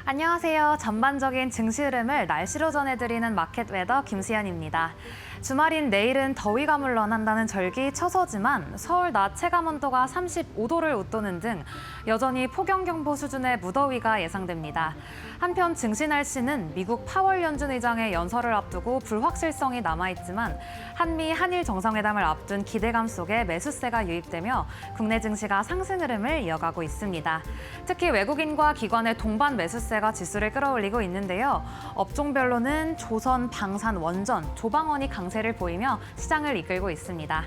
안녕하세요. 전반적인 증시 흐름을 날씨로 전해드리는 마켓 웨더 김수연입니다. 주말인 내일은 더위가 물러난다는 절기 처서지만 서울 낮 체감 온도가 35도를 웃도는 등 여전히 폭염경보 수준의 무더위가 예상됩니다. 한편 증시 날씨는 미국 파월 연준 의장의 연설을 앞두고 불확실성이 남아있지만 한미 한일 정상회담을 앞둔 기대감 속에 매수세가 유입되며 국내 증시가 상승 흐름을 이어가고 있습니다. 특히 외국인과 기관의 동반 매수세가 지수를 끌어올리고 있는데요. 업종별로는 조선, 방산, 원전, 조방원이 강세를 보이며 시장을 이끌고 있습니다.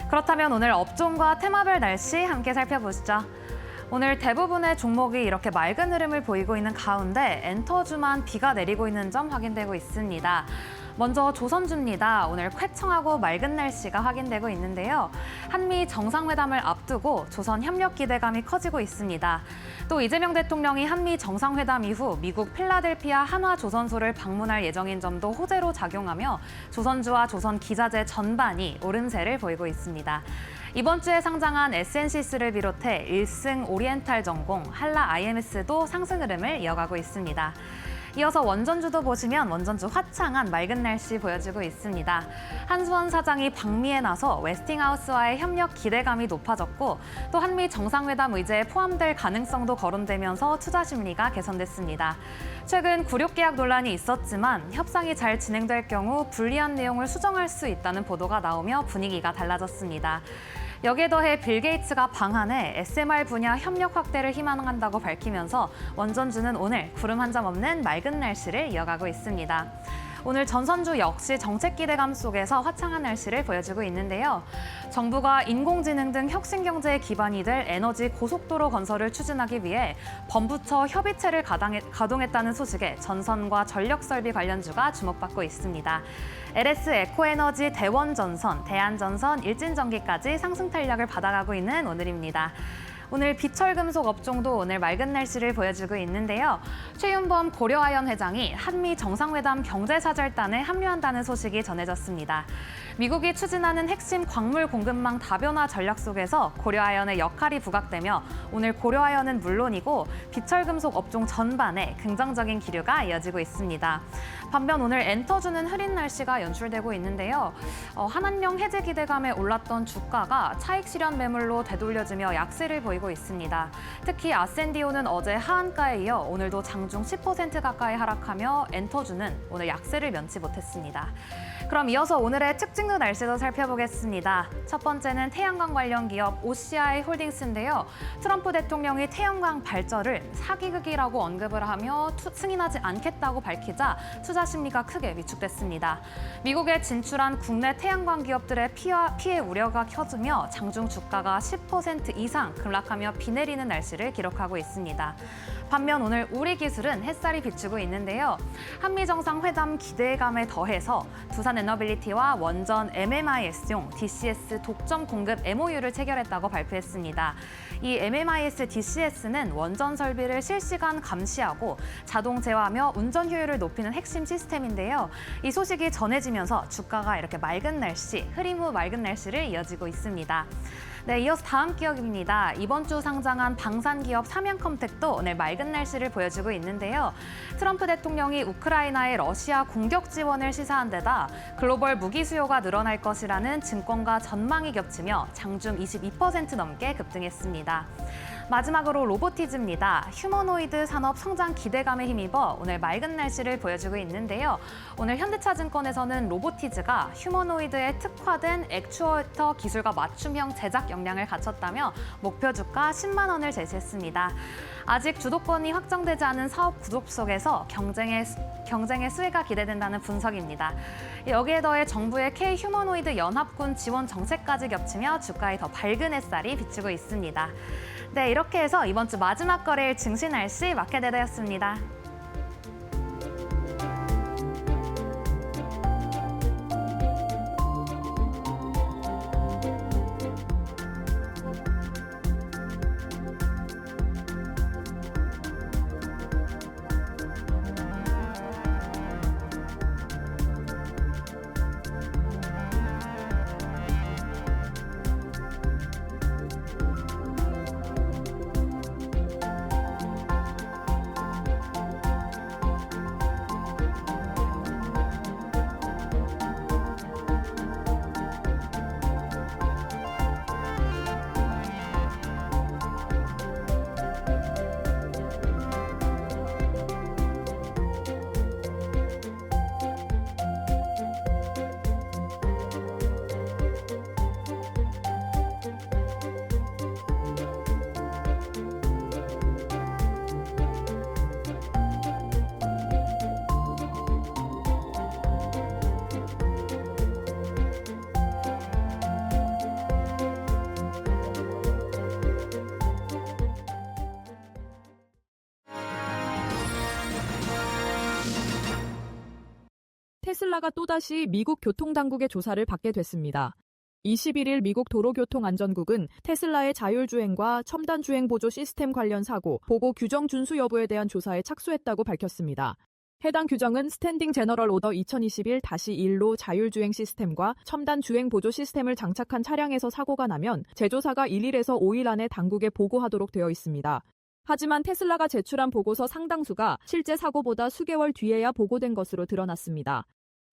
그렇다면 오늘 업종과 테마별 날씨 함께 살펴보시죠. 오늘 대부분의 종목이 이렇게 맑은 흐름을 보이고 있는 가운데 엔터주만 비가 내리고 있는 점 확인되고 있습니다. 먼저 조선주입니다. 오늘 쾌청하고 맑은 날씨가 확인되고 있는데요. 한미 정상회담을 앞두고 조선 협력 기대감이 커지고 있습니다. 또 이재명 대통령이 한미 정상회담 이후 미국 필라델피아 한화조선소를 방문할 예정인 점도 호재로 작용하며 조선주와 조선 기자재 전반이 오름세를 보이고 있습니다. 이번 주에 상장한 SNC스를 비롯해 일승 오리엔탈전공, 한라 IMS도 상승 흐름을 이어가고 있습니다. 이어서 원전주도 보시면 원전주 화창한 맑은 날씨 보여지고 있습니다. 한수원 사장이 방미에 나서 웨스팅하우스와의 협력 기대감이 높아졌고 또 한미 정상회담 의제에 포함될 가능성도 거론되면서 투자 심리가 개선됐습니다. 최근 굴욕 계약 논란이 있었지만 협상이 잘 진행될 경우 불리한 내용을 수정할 수 있다는 보도가 나오며 분위기가 달라졌습니다. 여기에 더해 빌 게이츠가 방한해 SMR 분야 협력 확대를 희망한다고 밝히면서 원전주는 오늘 구름 한 점 없는 맑은 날씨를 이어가고 있습니다. 오늘 전선주 역시 정책 기대감 속에서 화창한 날씨를 보여주고 있는데요. 정부가 인공지능 등 혁신경제의 기반이 될 에너지 고속도로 건설을 추진하기 위해 범부처 협의체를 가동했다는 소식에 전선과 전력설비 관련주가 주목받고 있습니다. LS 에코에너지 대원전선, 대한전선, 일진전기까지 상승 탄력을 받아가고 있는 오늘입니다. 오늘 비철금속 업종도 오늘 맑은 날씨를 보여주고 있는데요. 최윤범 고려아연 회장이 한미 정상회담 경제사절단에 합류한다는 소식이 전해졌습니다. 미국이 추진하는 핵심 광물 공급망 다변화 전략 속에서 고려아연의 역할이 부각되며 오늘 고려아연은 물론이고 비철금속 업종 전반에 긍정적인 기류가 이어지고 있습니다. 반면 오늘 엔터주는 흐린 날씨가 연출되고 있는데요. 한한령 해제 기대감에 올랐던 주가가 차익 실현 매물로 되돌려지며 약세를 보이고 있습니다. 특히 아센디오는 어제 하한가에 이어 오늘도 장중 10% 가까이 하락하며 엔터주는 오늘 약세를 면치 못했습니다. 그럼 이어서 오늘의 특징주 날씨도 살펴보겠습니다. 첫 번째는 태양광 관련 기업 OCI 홀딩스인데요. 트럼프 대통령이 태양광 발전을 사기극이라고 언급을 하며 승인하지 않겠다고 밝히자 투자 심리가 크게 위축됐습니다. 미국에 진출한 국내 태양광 기업들의 피해 우려가 커지며 장중 주가가 10% 이상 급락하며 비 내리는 날씨를 기록하고 있습니다. 반면 오늘 우리 기술은 햇살이 비추고 있는데요. 한미 정상회담 기대감에 더해서 두산 에너빌리티와 원전 MMIS용 DCS 독점 공급 MOU를 체결했다고 발표했습니다. 이 MMIS DCS는 원전 설비를 실시간 감시하고 자동 제어하며 운전 효율을 높이는 핵심 시스템인데요. 이 소식이 전해지면서 주가가 이렇게 맑은 날씨, 흐림 후 맑은 날씨를 이어지고 있습니다. 네, 이어서 다음 기업입니다. 이번 주 상장한 방산기업 삼양컴텍도 오늘 맑은 날씨를 보여주고 있는데요. 트럼프 대통령이 우크라이나의 러시아 공격 지원을 시사한 데다 글로벌 무기 수요가 늘어날 것이라는 증권가 전망이 겹치며 장중 22% 넘게 급등했습니다. 마지막으로 로보티즈입니다. 휴머노이드 산업 성장 기대감에 힘입어 오늘 맑은 날씨를 보여주고 있는데요. 오늘 현대차증권에서는 로보티즈가 휴머노이드에 특화된 액추어터 기술과 맞춤형 제작 역량을 갖췄다며 목표 주가 10만 원을 제시했습니다. 아직 주도권이 확정되지 않은 사업 구조 속에서 경쟁의 수혜가 기대된다는 분석입니다. 여기에 더해 정부의 K-휴머노이드 연합군 지원 정책까지 겹치며 주가에 더 밝은 햇살이 비추고 있습니다. 네, 이렇게 해서 이번 주 마지막 거래일 증시 날씨 마켓에더였습니다. 테슬라가 또다시 미국 교통당국의 조사를 받게 됐습니다. 21일 미국 도로교통안전국은 테슬라의 자율주행과 첨단주행 보조 시스템 관련 사고, 보고 규정 준수 여부에 대한 조사에 착수했다고 밝혔습니다. 해당 규정은 스탠딩 제너럴 오더 2021-1로 자율주행 시스템과 첨단 주행 보조 시스템을 장착한 차량에서 사고가 나면 제조사가 1일에서 5일 안에 당국에 보고하도록 되어 있습니다. 하지만 테슬라가 제출한 보고서 상당수가 실제 사고보다 수개월 뒤에야 보고된 것으로 드러났습니다.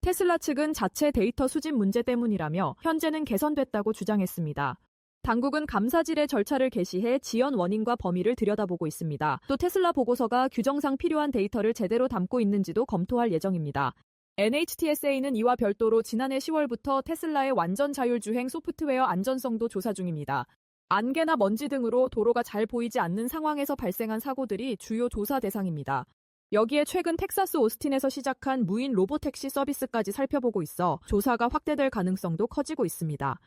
테슬라 측은 자체 데이터 수집 문제 때문이라며 현재는 개선됐다고 주장했습니다. 당국은 감사질의 절차를 개시해 지연 원인과 범위를 들여다보고 있습니다. 또 테슬라 보고서가 규정상 필요한 데이터를 제대로 담고 있는지도 검토할 예정입니다. NHTSA는 이와 별도로 지난해 10월부터 테슬라의 완전 자율주행 소프트웨어 안전성도 조사 중입니다. 안개나 먼지 등으로 도로가 잘 보이지 않는 상황에서 발생한 사고들이 주요 조사 대상입니다. 여기에 최근 텍사스 오스틴에서 시작한 무인 로보택시 서비스까지 살펴보고 있어 조사가 확대될 가능성도 커지고 있습니다.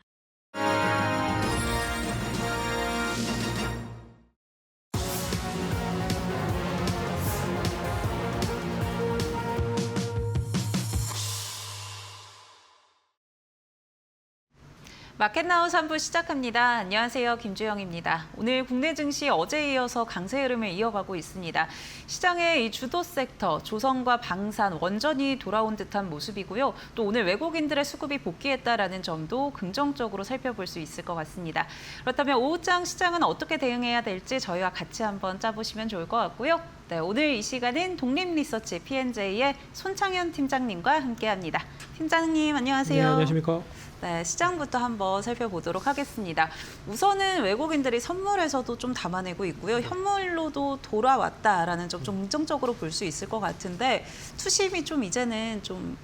마켓나우 3부 시작합니다. 안녕하세요. 김주영입니다. 오늘 국내 증시 어제에 이어서 강세 흐름을 이어가고 있습니다. 시장의 이 주도 섹터, 조선과 방산, 원전이 돌아온 듯한 모습이고요. 또 오늘 외국인들의 수급이 복귀했다라는 점도 긍정적으로 살펴볼 수 있을 것 같습니다. 그렇다면 오후장 시장은 어떻게 대응해야 될지 저희와 같이 한번 짜보시면 좋을 것 같고요. 네, 오늘 이 시간은 독립리서치 P&J의 손창현 팀장님과 함께합니다. 팀장님 안녕하세요. 네, 안녕하십니까. 네, 시장부터 한번 살펴보도록 하겠습니다. 우선은 외국인들이 선물에서도 좀 담아내고 있고요. 현물로도 돌아왔다라는 점 좀 긍정적으로 볼 수 있을 것 같은데 투심이 좀 이제는 좀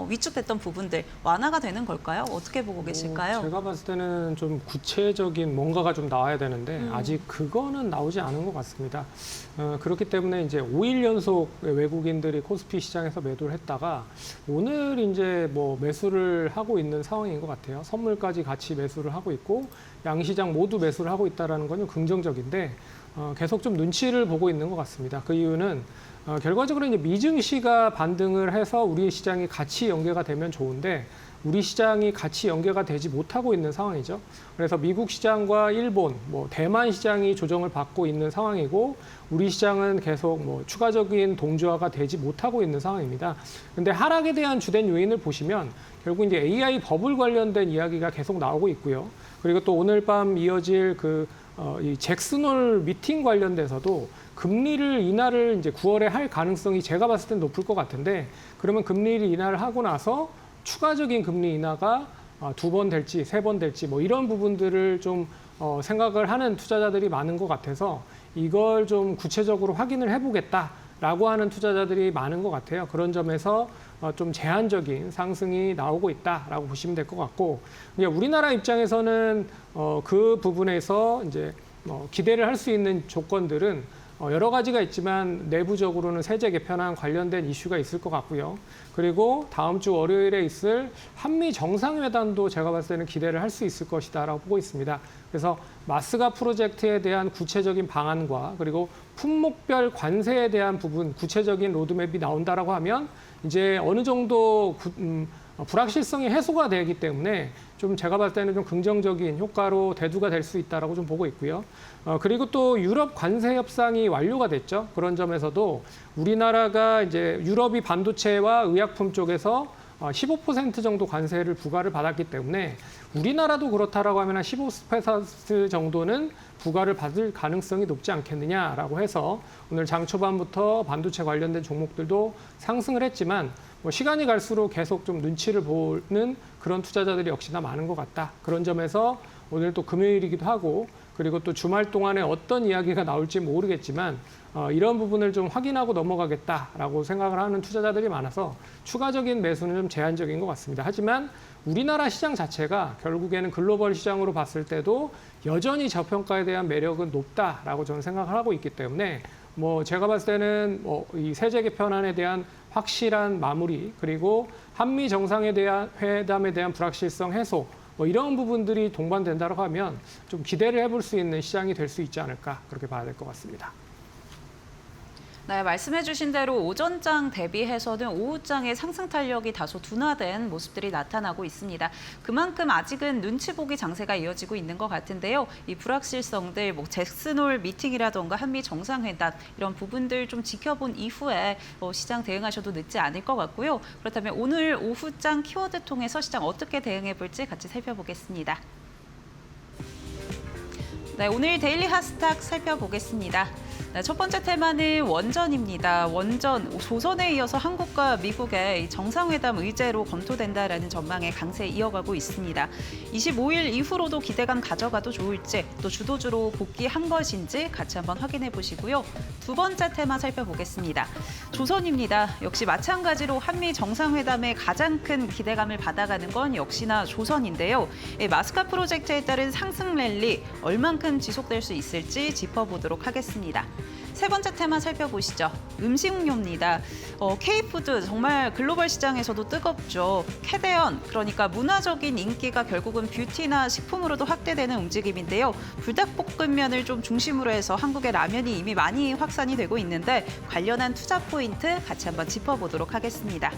위축됐던 부분들 완화가 되는 걸까요? 어떻게 보고 계실까요? 제가 봤을 때는 좀 구체적인 뭔가가 좀 나와야 되는데 아직 그거는 나오지 않은 것 같습니다. 그렇기 때문에 이제 5일 연속 외국인들이 코스피 시장에서 매도를 했다가 오늘 이제 뭐 매수를 하고 있는 상황인 것 같아요. 선물까지 같이 매수를 하고 있고 양시장 모두 매수를 하고 있다는 건 긍정적인데 계속 좀 눈치를 보고 있는 것 같습니다. 그 이유는 결과적으로 이제 미증시가 반등을 해서 우리 시장이 같이 연계가 되면 좋은데 우리 시장이 같이 연계가 되지 못하고 있는 상황이죠. 그래서 미국 시장과 일본, 대만 시장이 조정을 받고 있는 상황이고 우리 시장은 계속 추가적인 동조화가 되지 못하고 있는 상황입니다. 근데 하락에 대한 주된 요인을 보시면 결국 이제 AI 버블 관련된 이야기가 계속 나오고 있고요. 그리고 또 오늘 밤 이어질 이 잭슨홀 미팅 관련돼서도 금리를 인하를 이제 9월에 할 가능성이 제가 봤을 땐 높을 것 같은데 그러면 금리를 인하를 하고 나서 추가적인 금리 인하가 2번 될지 3번 될지 이런 부분들을 좀 생각을 하는 투자자들이 많은 것 같아서 이걸 좀 구체적으로 확인을 해보겠다라고 하는 투자자들이 많은 것 같아요. 그런 점에서 좀 제한적인 상승이 나오고 있다라고 보시면 될 것 같고 우리나라 입장에서는 그 부분에서 이제 기대를 할 수 있는 조건들은 여러 가지가 있지만 내부적으로는 세제 개편안 관련된 이슈가 있을 것 같고요. 그리고 다음 주 월요일에 있을 한미 정상회담도 제가 봤을 때는 기대를 할 수 있을 것이다라고 보고 있습니다. 그래서 마스가 프로젝트에 대한 구체적인 방안과 그리고 품목별 관세에 대한 부분 구체적인 로드맵이 나온다라고 하면 이제 어느 정도 불확실성이 해소가 되기 때문에 좀 제가 봤을 때는 좀 긍정적인 효과로 대두가 될 수 있다라고 좀 보고 있고요. 그리고 또 유럽 관세 협상이 완료가 됐죠. 그런 점에서도 우리나라가 이제 유럽이 반도체와 의약품 쪽에서 15% 정도 관세를 부과를 받았기 때문에 우리나라도 그렇다라고 하면 한 15% 정도는 부과를 받을 가능성이 높지 않겠느냐라고 해서 오늘 장 초반부터 반도체 관련된 종목들도 상승을 했지만 시간이 갈수록 계속 좀 눈치를 보는 그런 투자자들이 역시나 많은 것 같다. 그런 점에서 오늘 또 금요일이기도 하고 그리고 또 주말 동안에 어떤 이야기가 나올지 모르겠지만 이런 부분을 좀 확인하고 넘어가겠다라고 생각을 하는 투자자들이 많아서 추가적인 매수는 좀 제한적인 것 같습니다. 하지만 우리나라 시장 자체가 결국에는 글로벌 시장으로 봤을 때도 여전히 저평가에 대한 매력은 높다라고 저는 생각을 하고 있기 때문에 제가 봤을 때는 이 세제 개편안에 대한 확실한 마무리 그리고 한미 정상에 대한 회담에 대한 불확실성 해소 이런 부분들이 동반된다고 하면 좀 기대를 해볼 수 있는 시장이 될 수 있지 않을까 그렇게 봐야 될 것 같습니다. 네, 말씀해주신 대로 오전장 대비해서는 오후장의 상승 탄력이 다소 둔화된 모습들이 나타나고 있습니다. 그만큼 아직은 눈치 보기 장세가 이어지고 있는 것 같은데요. 이 불확실성들, 잭슨홀 미팅이라던가 한미 정상회담 이런 부분들 좀 지켜본 이후에 시장 대응하셔도 늦지 않을 것 같고요. 그렇다면 오늘 오후장 키워드 통해서 시장 어떻게 대응해 볼지 같이 살펴보겠습니다. 네, 오늘 데일리 핫스탁 살펴보겠습니다. 네, 첫 번째 테마는 원전입니다. 원전, 조선에 이어서 한국과 미국의 정상회담 의제로 검토된다라는 전망에 강세 이어가고 있습니다. 25일 이후로도 기대감 가져가도 좋을지, 또 주도주로 복귀한 것인지 같이 한번 확인해 보시고요. 두 번째 테마 살펴보겠습니다. 조선입니다. 역시 마찬가지로 한미 정상회담의 가장 큰 기대감을 받아가는 건 역시나 조선인데요. 마스카 프로젝트에 따른 상승 랠리 얼만큼 지속될 수 있을지 짚어보도록 하겠습니다. 세 번째 테마 살펴보시죠. 음식료입니다. K푸드 정말 글로벌 시장에서도 뜨겁죠. 캐대언, 그러니까 문화적인 인기가 결국은 뷰티나 식품으로도 확대되는 움직임인데요. 불닭볶음면을 좀 중심으로 해서 한국의 라면이 이미 많이 확산이 되고 있는데 관련한 투자 포인트 같이 한번 짚어보도록 하겠습니다.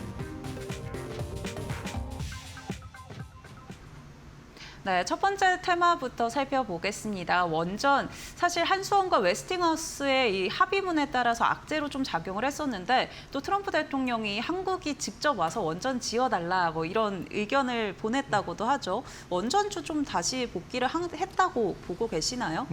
네, 첫 번째 테마부터 살펴보겠습니다. 원전, 사실 한수원과 웨스팅하우스의 이 합의문에 따라서 악재로 좀 작용을 했었는데 또 트럼프 대통령이 한국이 직접 와서 원전 지어달라 이런 의견을 보냈다고도 하죠. 원전주 좀 다시 복귀를 했다고 보고 계시나요?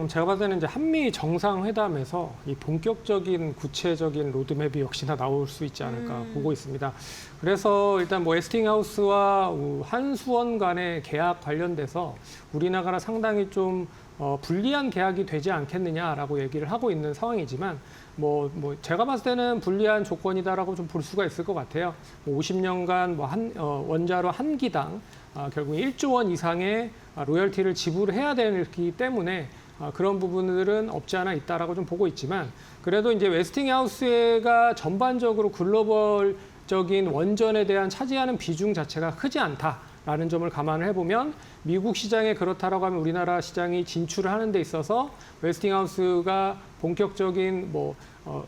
제가 봤을 때는 이제 한미 정상회담에서 이 본격적인 구체적인 로드맵이 역시나 나올 수 있지 않을까 보고 있습니다. 그래서 일단 웨스팅하우스와 한수원 간의 계약 관련돼서 우리나라가 상당히 좀 불리한 계약이 되지 않겠느냐라고 얘기를 하고 있는 상황이지만 제가 봤을 때는 불리한 조건이다라고 좀 볼 수가 있을 것 같아요. 50년간 원자로 한 기당 결국 1조 원 이상의 로열티를 지불해야 되기 때문에 그런 부분들은 없지 않아 있다라고 좀 보고 있지만 그래도 이제 웨스팅하우스가 전반적으로 글로벌적인 원전에 대한 차지하는 비중 자체가 크지 않다라는 점을 감안을 해보면 미국 시장에 그렇다라고 하면 우리나라 시장이 진출을 하는 데 있어서 웨스팅하우스가 본격적인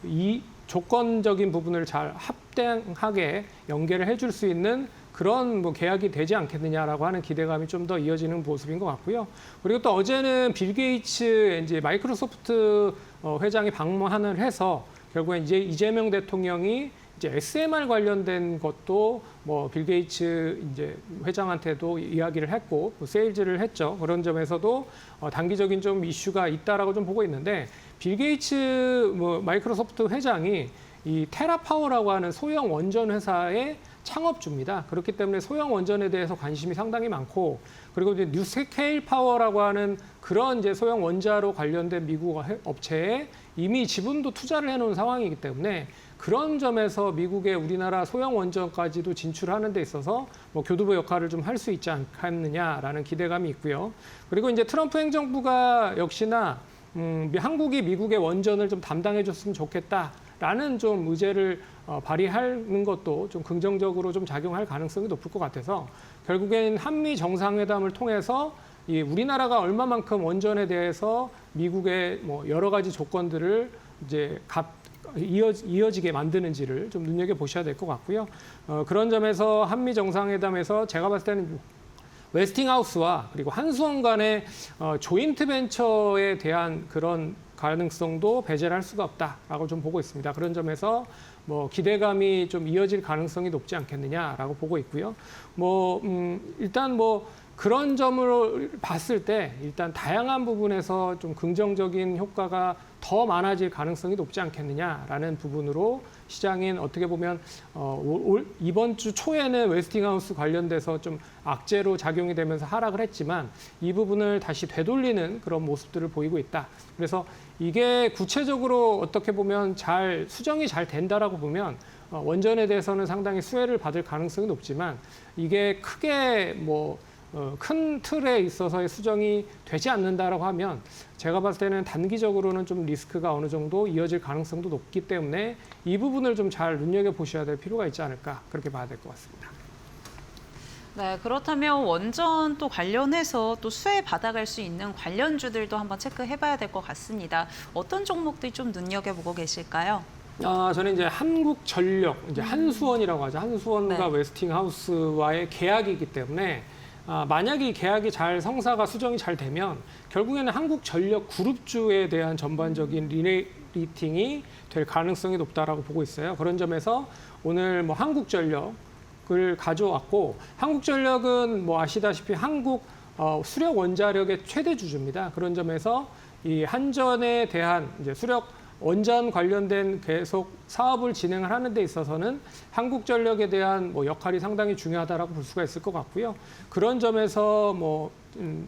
이 조건적인 부분을 잘 합당하게 연계를 해줄 수 있는 그런 계약이 되지 않겠느냐라고 하는 기대감이 좀 더 이어지는 모습인 것 같고요. 그리고 또 어제는 빌 게이츠 이제 마이크로소프트 회장이 방문을 해서 결국엔 이제 이재명 대통령이 이제 SMR 관련된 것도 빌 게이츠 이제 회장한테도 이야기를 했고 세일즈를 했죠. 그런 점에서도 단기적인 좀 이슈가 있다라고 좀 보고 있는데 빌 게이츠 마이크로소프트 회장이 이 테라파워라고 하는 소형 원전 회사의 창업주입니다. 그렇기 때문에 소형 원전에 대해서 관심이 상당히 많고 그리고 이제 뉴스케일 파워라고 하는 그런 이제 소형 원자로 관련된 미국 업체에 이미 지분도 투자를 해놓은 상황이기 때문에 그런 점에서 미국의 우리나라 소형 원전까지도 진출하는 데 있어서 교두보 역할을 좀 할 수 있지 않겠느냐라는 기대감이 있고요. 그리고 이제 트럼프 행정부가 역시나 한국이 미국의 원전을 좀 담당해줬으면 좋겠다라는 좀 의제를 발휘하는 것도 좀 긍정적으로 좀 작용할 가능성이 높을 것 같아서 결국엔 한미 정상회담을 통해서 이 우리나라가 얼마만큼 원전에 대해서 미국의 여러 가지 조건들을 이제 이어지게 만드는지를 좀 눈여겨보셔야 될 것 같고요. 그런 점에서 한미 정상회담에서 제가 봤을 때는 웨스팅하우스와 그리고 한수원 간의 조인트 벤처에 대한 그런 가능성도 배제를 할 수가 없다라고 좀 보고 있습니다. 그런 점에서 기대감이 좀 이어질 가능성이 높지 않겠느냐라고 보고 있고요. 일단 그런 점으로 봤을 때 일단 다양한 부분에서 좀 긍정적인 효과가 더 많아질 가능성이 높지 않겠느냐라는 부분으로 시장인 어떻게 보면 이번 주 초에는 웨스팅하우스 관련돼서 좀 악재로 작용이 되면서 하락을 했지만 이 부분을 다시 되돌리는 그런 모습들을 보이고 있다. 그래서 이게 구체적으로 어떻게 보면 수정이 잘 된다라고 보면 원전에 대해서는 상당히 수혜를 받을 가능성이 높지만 이게 크게 큰 틀에 있어서의 수정이 되지 않는다라고 하면 제가 봤을 때는 단기적으로는 좀 리스크가 어느 정도 이어질 가능성도 높기 때문에 이 부분을 좀 잘 눈여겨보셔야 될 필요가 있지 않을까 그렇게 봐야 될 것 같습니다. 네, 그렇다면 원전 또 관련해서 또 수혜 받아갈 수 있는 관련주들도 한번 체크해봐야 될 것 같습니다. 어떤 종목들이 좀 눈여겨보고 계실까요? 저는 이제 한국전력, 이제 한수원이라고 하죠. 한수원과 네. 웨스팅하우스와의 계약이기 때문에 만약에 이 계약이 잘 성사가 수정이 잘 되면 결국에는 한국전력 그룹주에 대한 전반적인 리레이팅이 될 가능성이 높다라고 보고 있어요. 그런 점에서 오늘 뭐 한국전력을 가져왔고, 한국전력은 뭐 아시다시피 한국 수력 원자력의 최대 주주입니다. 그런 점에서 이 한전에 대한 이제 수력 원전 관련된 계속 사업을 진행을 하는 데 있어서는 한국전력에 대한 뭐 역할이 상당히 중요하다라고 볼 수가 있을 것 같고요. 그런 점에서 뭐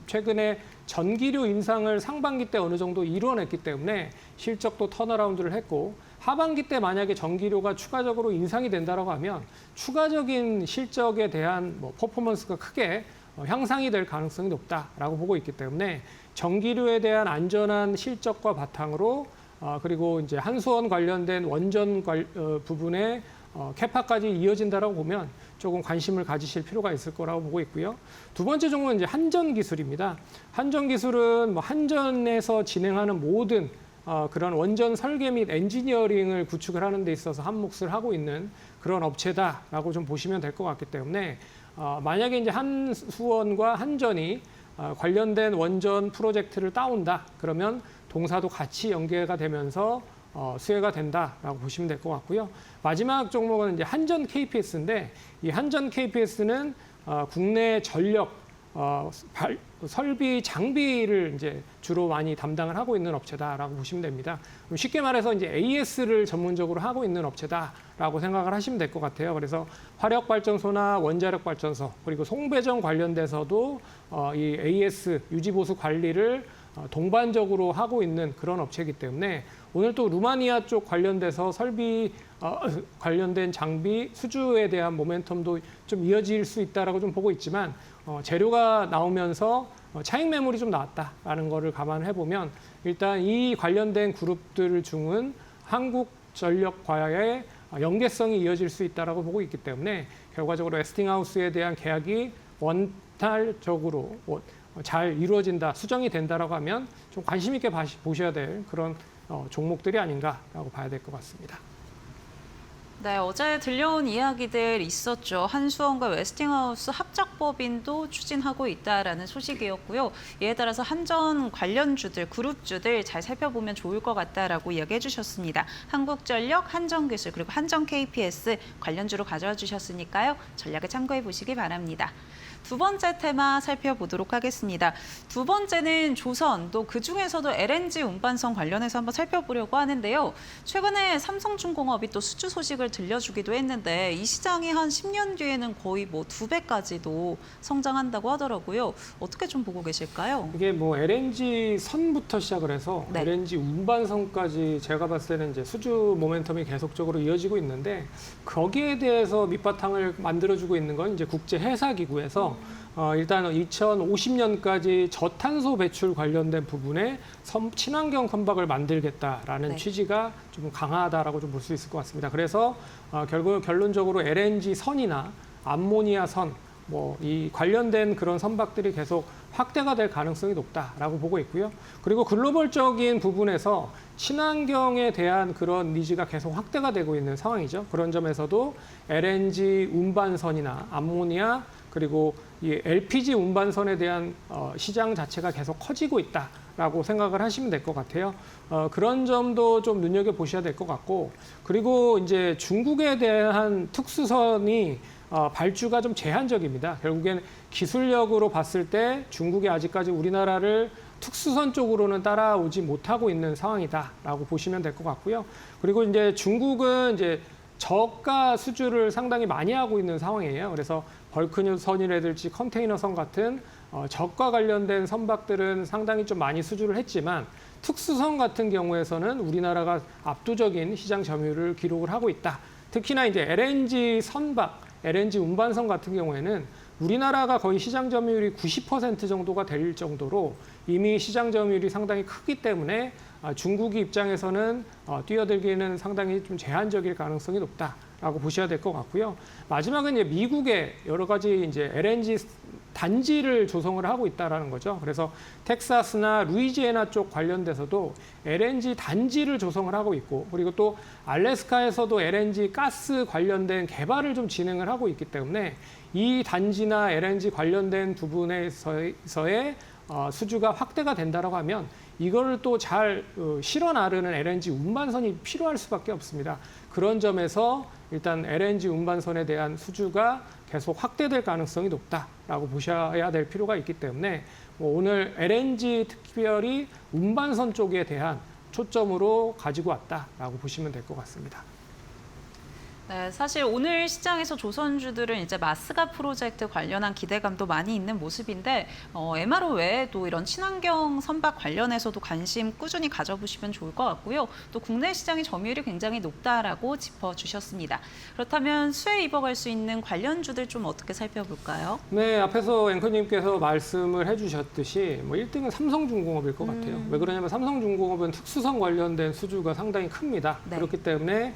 최근에 전기료 인상을 상반기 때 어느 정도 이뤄냈기 때문에 실적도 턴어라운드를 했고, 하반기 때 만약에 전기료가 추가적으로 인상이 된다라고 하면 추가적인 실적에 대한 뭐 퍼포먼스가 크게 향상이 될 가능성이 높다라고 보고 있기 때문에 전기료에 대한 안전한 실적과 바탕으로 그리고 이제 한수원 관련된 원전 부분의 캐파까지 이어진다라고 보면 조금 관심을 가지실 필요가 있을 거라고 보고 있고요. 두 번째 종목은 이제 한전기술입니다. 한전기술은 뭐 한전에서 진행하는 모든 그런 원전 설계 및 엔지니어링을 구축을 하는 데 있어서 한 몫을 하고 있는 그런 업체다라고 좀 보시면 될 것 같기 때문에 만약에 이제 한수원과 한전이 관련된 원전 프로젝트를 따온다 그러면 동사도 같이 연계가 되면서 수혜가 된다라고 보시면 될 것 같고요. 마지막 종목은 이제 한전 KPS인데, 이 한전 KPS는 국내 전력 설비 장비를 이제 주로 많이 담당을 하고 있는 업체다라고 보시면 됩니다. 쉽게 말해서 이제 AS를 전문적으로 하고 있는 업체다라고 생각을 하시면 될 것 같아요. 그래서 화력 발전소나 원자력 발전소 그리고 송배전 관련돼서도 이 AS 유지 보수 관리를 동반적으로 하고 있는 그런 업체이기 때문에 오늘 또 루마니아 쪽 관련돼서 설비 관련된 장비 수주에 대한 모멘텀도 좀 이어질 수 있다라고 좀 보고 있지만 재료가 나오면서 차익 매물이 좀 나왔다라는 거를 감안해 보면 일단 이 관련된 그룹들 중은 한국전력과의 연계성이 이어질 수 있다라고 보고 있기 때문에 결과적으로 웨스팅하우스에 대한 계약이 원탈적으로 잘 이루어진다, 수정이 된다라고 하면 좀 관심 있게 보셔야 될 그런 종목들이 아닌가라고 봐야 될 것 같습니다. 네, 어제 들려온 이야기들 있었죠. 한수원과 웨스팅하우스 합작법인도 추진하고 있다라는 소식이었고요. 이에 따라서 한전 관련주들, 그룹주들 잘 살펴보면 좋을 것 같다라고 이야기해 주셨습니다. 한국전력, 한전기술, 그리고 한전 KPS 관련주로 가져와 주셨으니까요. 전략에 참고해 보시기 바랍니다. 두 번째 테마 살펴보도록 하겠습니다. 두 번째는 조선, 또 그중에서도 LNG 운반선 관련해서 한번 살펴보려고 하는데요. 최근에 삼성중공업이 또 수주 소식을 들려주기도 했는데 이 시장이 한 10년 뒤에는 거의 뭐 2배까지도 성장한다고 하더라고요. 어떻게 좀 보고 계실까요? 이게 뭐 LNG 선부터 시작을 해서 네. LNG 운반선까지 제가 봤을 때는 이제 수주 모멘텀이 계속적으로 이어지고 있는데 거기에 대해서 밑바탕을 만들어주고 있는 건 이제 국제 해사기구에서 일단 2050년까지 저탄소 배출 관련된 부분에 친환경 선박을 만들겠다라는 네. 취지가 좀 강하다라고 좀 볼 수 있을 것 같습니다. 그래서 결국 결론적으로 LNG 선이나 암모니아 선, 뭐 이 관련된 그런 선박들이 계속 확대가 될 가능성이 높다라고 보고 있고요. 그리고 글로벌적인 부분에서 친환경에 대한 그런 니즈가 계속 확대가 되고 있는 상황이죠. 그런 점에서도 LNG 운반선이나 암모니아 그리고 이 LPG 운반선에 대한 시장 자체가 계속 커지고 있다라고 생각을 하시면 될 것 같아요. 그런 점도 좀 눈여겨 보셔야 될 것 같고, 그리고 이제 중국에 대한 특수선이 발주가 좀 제한적입니다. 결국엔 기술력으로 봤을 때 중국이 아직까지 우리나라를 특수선 쪽으로는 따라오지 못하고 있는 상황이다라고 보시면 될 것 같고요. 그리고 이제 중국은 이제 저가 수주를 상당히 많이 하고 있는 상황이에요. 그래서 벌크선이라든지 컨테이너선 같은 저가 관련된 선박들은 상당히 좀 많이 수주를 했지만 특수선 같은 경우에서는 우리나라가 압도적인 시장 점유율을 기록을 하고 있다. 특히나 이제 LNG 선박, LNG 운반선 같은 경우에는 우리나라가 거의 시장 점유율이 90% 정도가 될 정도로 이미 시장 점유율이 상당히 크기 때문에 중국이 입장에서는 뛰어들기는 상당히 좀 제한적일 가능성이 높다라고 보셔야 될 것 같고요. 마지막은 이제 미국의 여러 가지 이제 LNG 단지를 조성을 하고 있다라는 거죠. 그래서 텍사스나 루이지애나 쪽 관련돼서도 LNG 단지를 조성을 하고 있고, 그리고 또 알래스카에서도 LNG 가스 관련된 개발을 좀 진행을 하고 있기 때문에 이 단지나 LNG 관련된 부분에서의 수주가 확대가 된다라고 하면 이거를 또 잘 실어 나르는 LNG 운반선이 필요할 수밖에 없습니다. 그런 점에서 일단 LNG 운반선에 대한 수주가 계속 확대될 가능성이 높다라고 보셔야 될 필요가 있기 때문에 오늘 LNG 특별히 운반선 쪽에 대한 초점으로 가지고 왔다라고 보시면 될 것 같습니다. 네, 사실 오늘 시장에서 조선주들은 이제 마스가 프로젝트 관련한 기대감도 많이 있는 모습인데 MRO 외에도 이런 친환경 선박 관련해서도 관심 꾸준히 가져보시면 좋을 것 같고요. 또 국내 시장의 점유율이 굉장히 높다라고 짚어주셨습니다. 그렇다면 수혜 입어갈 수 있는 관련주들 좀 어떻게 살펴볼까요? 네, 앞에서 앵커님께서 말씀을 해주셨듯이 1등은 삼성중공업일 것 같아요. 왜 그러냐면 삼성중공업은 특수선 관련된 수주가 상당히 큽니다. 네. 그렇기 때문에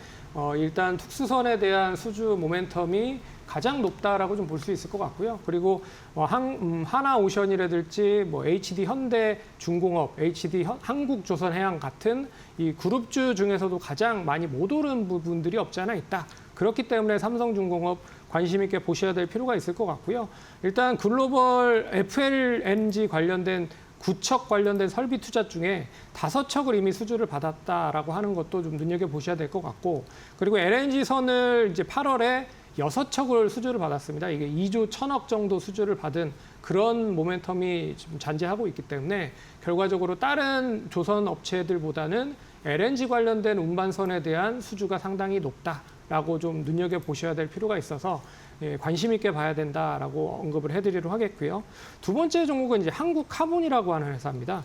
일단 특수선에 대한 수주 모멘텀이 가장 높다라고 좀 볼 수 있을 것 같고요. 그리고 하나오션이라든지 HD 현대중공업, HD 한국조선해양 같은 이 그룹주 중에서도 가장 많이 못 오른 부분들이 없지 않아 있다. 그렇기 때문에 삼성중공업 관심 있게 보셔야 될 필요가 있을 것 같고요. 일단 글로벌 FLNG 관련된 9척 관련된 설비 투자 중에 5척을 이미 수주를 받았다라고 하는 것도 좀 눈여겨보셔야 될 것 같고, 그리고 LNG 선을 이제 8월에 6척을 수주를 받았습니다. 이게 2조 1천억 정도 수주를 받은 그런 모멘텀이 좀 잔재하고 있기 때문에 결과적으로 다른 조선 업체들보다는 LNG 관련된 운반선에 대한 수주가 상당히 높다라고 좀 눈여겨보셔야 될 필요가 있어서 관심 있게 봐야 된다라고 언급을 해드리도록 하겠고요. 두 번째 종목은 이제 한국카본이라고 하는 회사입니다.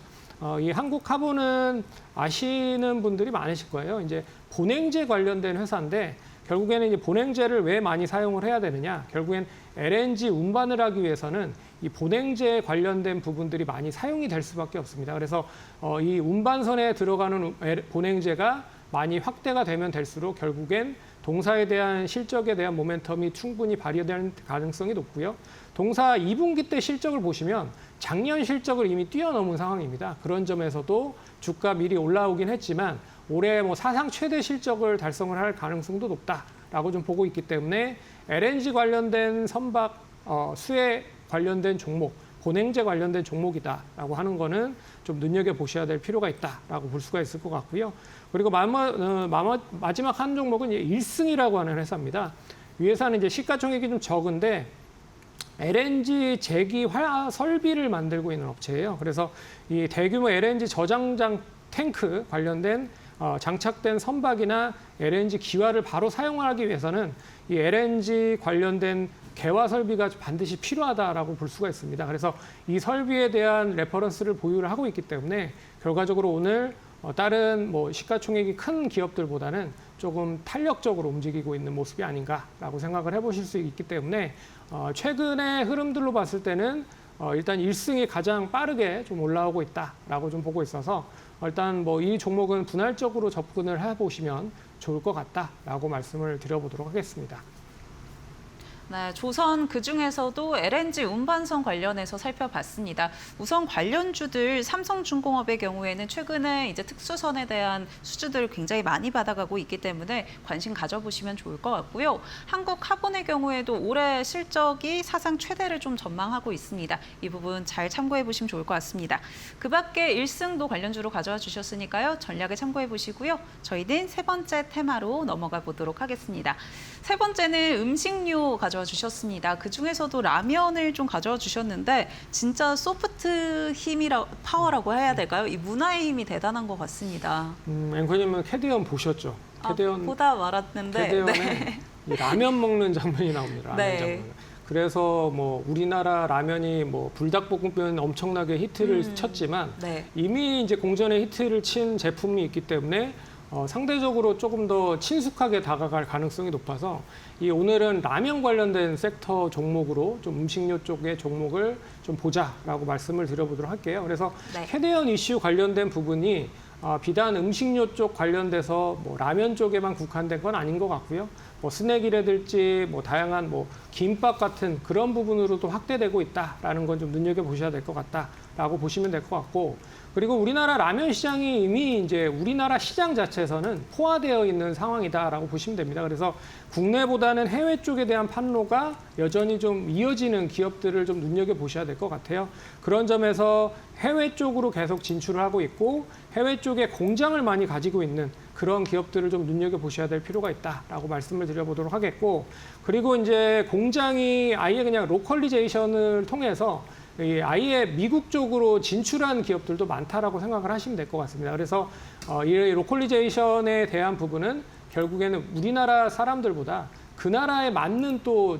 이 한국카본은 아시는 분들이 많으실 거예요. 이제 본행제 관련된 회사인데 결국에는 이제 본행제를 왜 많이 사용을 해야 되느냐? 결국엔 LNG 운반을 하기 위해서는 이 본행제 관련된 부분들이 많이 사용이 될 수밖에 없습니다. 그래서 이 운반선에 들어가는 본행제가 많이 확대가 되면 될수록 결국엔 동사에 대한 실적에 대한 모멘텀이 충분히 발휘될 가능성이 높고요. 동사 2분기 때 실적을 보시면 작년 실적을 이미 뛰어넘은 상황입니다. 그런 점에서도 주가 미리 올라오긴 했지만 올해 사상 최대 실적을 달성을 할 가능성도 높다라고 좀 보고 있기 때문에 LNG 관련된 선박 수혜 관련된 종목, 본행제 관련된 종목이다라고 하는 거는 좀 눈여겨보셔야 될 필요가 있다라고 볼 수가 있을 것 같고요. 그리고 마지막 한 종목은 이제 일승이라고 하는 회사입니다. 이 회사는 이제 시가총액이 좀 적은데 LNG 제기 설비를 만들고 있는 업체예요. 그래서 이 대규모 LNG 저장장 탱크 관련된 장착된 선박이나 LNG 기화를 바로 사용하기 위해서는 이 LNG 관련된 개화 설비가 반드시 필요하다라고 볼 수가 있습니다. 그래서 이 설비에 대한 레퍼런스를 보유를 하고 있기 때문에 결과적으로 오늘 다른 시가총액이 큰 기업들보다는 조금 탄력적으로 움직이고 있는 모습이 아닌가라고 생각을 해보실 수 있기 때문에 최근의 흐름들로 봤을 때는 일단 1승이 가장 빠르게 좀 올라오고 있다라고 좀 보고 있어서 일단 이 종목은 분할적으로 접근을 해보시면 좋을 것 같다라고 말씀을 드려보도록 하겠습니다. 네, 조선 그중에서도 LNG 운반선 관련해서 살펴봤습니다. 우선 관련주들 삼성중공업의 경우에는 최근에 이제 특수선에 대한 수주들을 굉장히 많이 받아가고 있기 때문에 관심 가져보시면 좋을 것 같고요. 한국카본의 경우에도 올해 실적이 사상 최대를 좀 전망하고 있습니다. 이 부분 잘 참고해 보시면 좋을 것 같습니다. 그 밖에 1승도 관련주로 가져와 주셨으니까요. 전략에 참고해 보시고요. 저희는 세 번째 테마로 넘어가 보도록 하겠습니다. 세 번째는 음식료 가져와 주셨습니다. 그 중에서도 라면을 좀 가져와 주셨는데 진짜 소프트 파워라고 해야 될까요? 이 문화의 힘이 대단한 것 같습니다. 앵커님은 캐디언 보셨죠? 캐디언 보다 말았는데. 캐디언에 이 라면 먹는 장면이 나옵니다. 라면 네. 장면. 그래서 우리나라 라면이 불닭볶음면 엄청나게 히트를 쳤지만 네. 이미 이제 공전에 히트를 친 제품이 있기 때문에 상대적으로 조금 더 친숙하게 다가갈 가능성이 높아서 오늘은 라면 관련된 섹터 종목으로 좀 음식료 쪽의 종목을 좀 보자라고 말씀을 드려보도록 할게요. 그래서 네. 캐대언 이슈 관련된 부분이 비단 음식료 쪽 관련돼서 뭐 라면 쪽에만 국한된 건 아닌 것 같고요. 뭐 스낵이라든지 뭐 다양한 뭐 김밥 같은 그런 부분으로도 확대되고 있다라는 건 좀 눈여겨보셔야 될 것 같다라고 보시면 될 것 같고, 그리고 우리나라 라면 시장이 이미 이제 우리나라 시장 자체에서는 포화되어 있는 상황이다라고 보시면 됩니다. 그래서 국내보다는 해외 쪽에 대한 판로가 여전히 좀 이어지는 기업들을 좀 눈여겨보셔야 될 것 같아요. 그런 점에서 해외 쪽으로 계속 진출을 하고 있고 해외 쪽에 공장을 많이 가지고 있는 그런 기업들을 좀 눈여겨보셔야 될 필요가 있다라고 말씀을 드려보도록 하겠고, 그리고 이제 공장이 아예 그냥 로컬리제이션을 통해서 아예 미국 쪽으로 진출한 기업들도 많다라고 생각을 하시면 될 것 같습니다. 그래서 이 로컬리제이션에 대한 부분은 결국에는 우리나라 사람들보다 그 나라에 맞는 또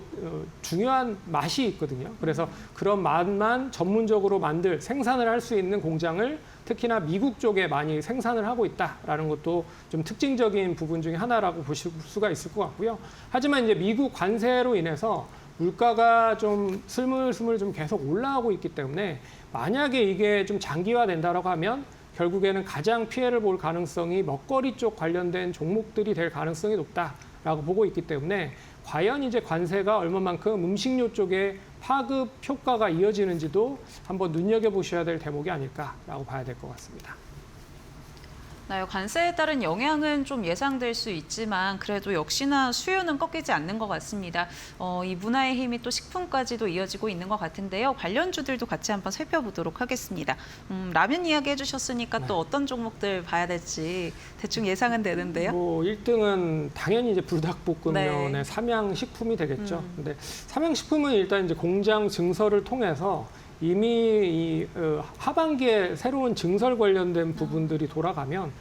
중요한 맛이 있거든요. 그래서 그런 맛만 전문적으로 생산을 할 수 있는 공장을 특히나 미국 쪽에 많이 생산을 하고 있다라는 것도 좀 특징적인 부분 중에 하나라고 보실 수가 있을 것 같고요. 하지만 이제 미국 관세로 인해서 물가가 좀 스물스물 좀 계속 올라가고 있기 때문에 만약에 이게 좀 장기화된다라고 하면 결국에는 가장 피해를 볼 가능성이 먹거리 쪽 관련된 종목들이 될 가능성이 높다라고 보고 있기 때문에 과연 이제 관세가 얼마만큼 음식료 쪽에 파급 효과가 이어지는지도 한번 눈여겨보셔야 될 대목이 아닐까라고 봐야 될 것 같습니다. 네, 관세에 따른 영향은 좀 예상될 수 있지만 그래도 역시나 수요는 꺾이지 않는 것 같습니다. 이 문화의 힘이 또 식품까지도 이어지고 있는 것 같은데요. 관련주들도 같이 한번 살펴보도록 하겠습니다. 라면 이야기 해주셨으니까 또 어떤 종목들 봐야 될지 대충 예상은 되는데요. 뭐 1등은 당연히 이제 불닭볶음면의 네. 삼양식품이 되겠죠. 근데 삼양식품은 일단 이제 공장 증설을 통해서 이미 하반기에 새로운 증설 관련된 부분들이 돌아가면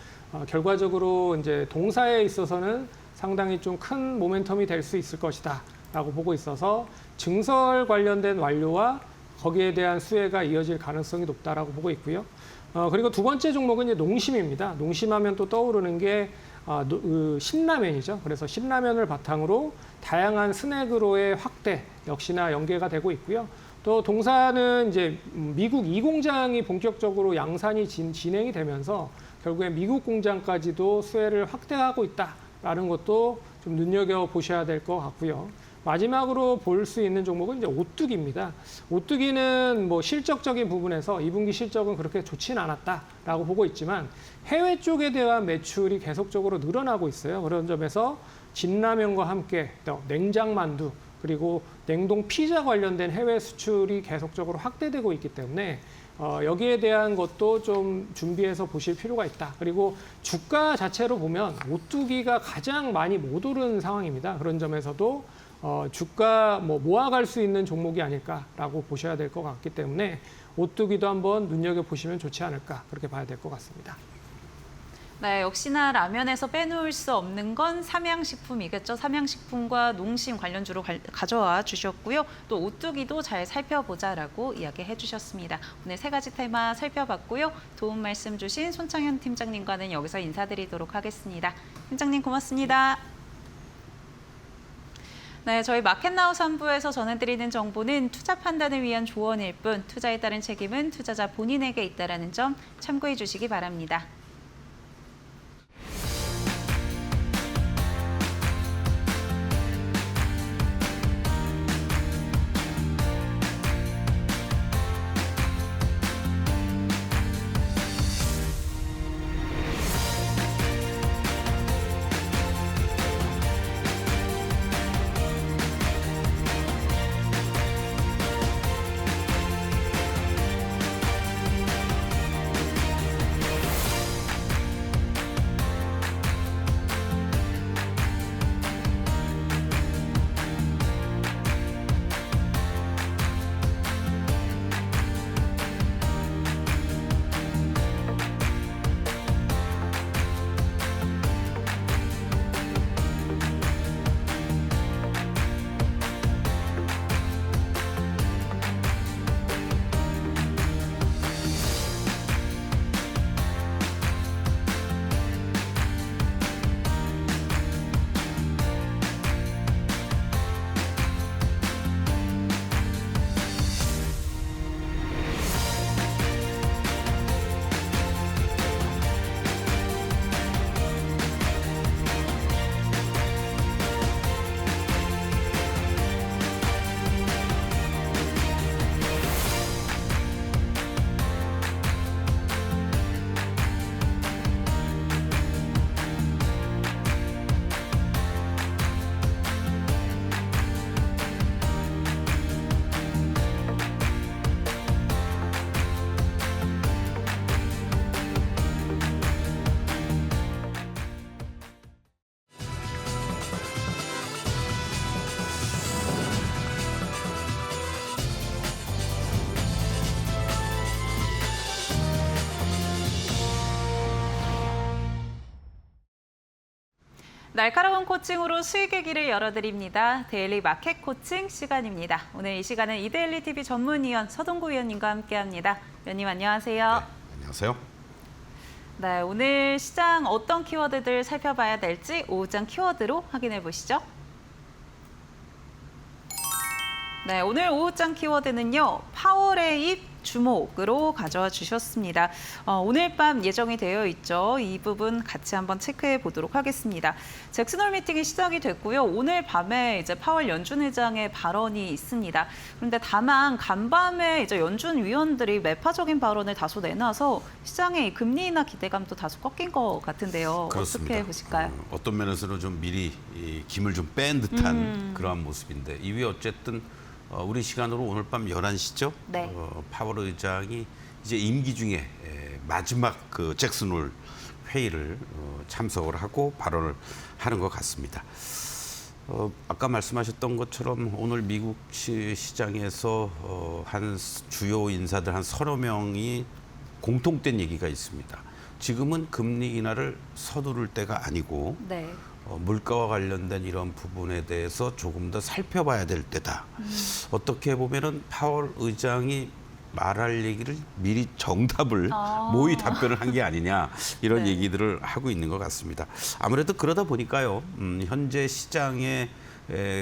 결과적으로 이제 동사에 있어서는 상당히 좀 큰 모멘텀이 될 수 있을 것이다라고 보고 있어서 증설 관련된 완료와 거기에 대한 수혜가 이어질 가능성이 높다라고 보고 있고요. 그리고 두 번째 종목은 이제 농심입니다. 농심하면 또 떠오르는 게 신라면이죠. 그래서 신라면을 바탕으로 다양한 스낵으로의 확대 역시나 연계가 되고 있고요. 또 동사는 이제 미국 2공장이 본격적으로 양산이 진행이 되면서 결국에 미국 공장까지도 수혜를 확대하고 있다라는 것도 좀 눈여겨보셔야 될 것 같고요. 마지막으로 볼 수 있는 종목은 이제 오뚜기입니다. 오뚜기는 뭐 실적적인 부분에서 2분기 실적은 그렇게 좋지는 않았다라고 보고 있지만 해외 쪽에 대한 매출이 계속적으로 늘어나고 있어요. 그런 점에서 진라면과 함께 또 냉장만두 그리고 냉동 피자 관련된 해외 수출이 계속적으로 확대되고 있기 때문에 여기에 대한 것도 좀 준비해서 보실 필요가 있다. 그리고 주가 자체로 보면 오뚜기가 가장 많이 못 오른 상황입니다. 그런 점에서도 주가 모아갈 수 있는 종목이 아닐까라고 보셔야 될 것 같기 때문에 오뚜기도 한번 눈여겨보시면 좋지 않을까 그렇게 봐야 될 것 같습니다. 네, 역시나 라면에서 빼놓을 수 없는 건 삼양식품이겠죠. 삼양식품과 농심 관련주로 가져와 주셨고요. 또 오뚜기도 잘 살펴보자라고 이야기해 주셨습니다. 오늘 세 가지 테마 살펴봤고요. 도움 말씀 주신 손창현 팀장님과는 여기서 인사드리도록 하겠습니다. 팀장님 고맙습니다. 네, 저희 마켓나우 3부에서 전해드리는 정보는 투자 판단을 위한 조언일 뿐 투자에 따른 책임은 투자자 본인에게 있다는 점 참고해 주시기 바랍니다. 날카로운 코칭으로 수익의 길을 열어드립니다. 데일리 마켓 코칭 시간입니다. 오늘 이 시간은 이데일리 TV 전문위원 서동구 위원님과 함께합니다. 위원님 안녕하세요. 네, 안녕하세요. 네, 오늘 시장 어떤 키워드들 살펴봐야 될지 오후장 키워드로 확인해 보시죠. 네, 오늘 오후장 키워드는요. 파월의 입 주목으로 가져와 주셨습니다. 오늘 밤 예정이 되어 있죠. 이 부분 같이 한번 체크해 보도록 하겠습니다. 잭슨홀 미팅이 시작이 됐고요. 오늘 밤에 이제 파월 연준 의장의 발언이 있습니다. 그런데 다만 간밤에 이제 연준 위원들이 매파적인 발언을 다소 내놔서 시장의 금리 인하 기대감도 다소 꺾인 것 같은데요. 그렇습니다. 어떻게 보실까요? 어떤 면에서는 좀 미리 이 김을 좀 뺀 듯한 그러한 모습인데 이후에 어쨌든 우리 시간으로 오늘 밤 11시죠. 네. 파월 의장이 이제 임기 중에 마지막 그 잭슨홀 회의를 참석을 하고 발언을 하는 것 같습니다. 아까 말씀하셨던 것처럼 오늘 미국 시장에서 한 주요 인사들 한 서너 명이 공통된 얘기가 있습니다. 지금은 금리 인하를 서두를 때가 아니고 네. 물가와 관련된 이런 부분에 대해서 조금 더 살펴봐야 될 때다. 어떻게 보면은 파월 의장이 말할 얘기를 미리 정답을 모의 답변을 한 게 아니냐 이런 네. 얘기들을 하고 있는 것 같습니다. 아무래도 그러다 보니까요. 현재 시장의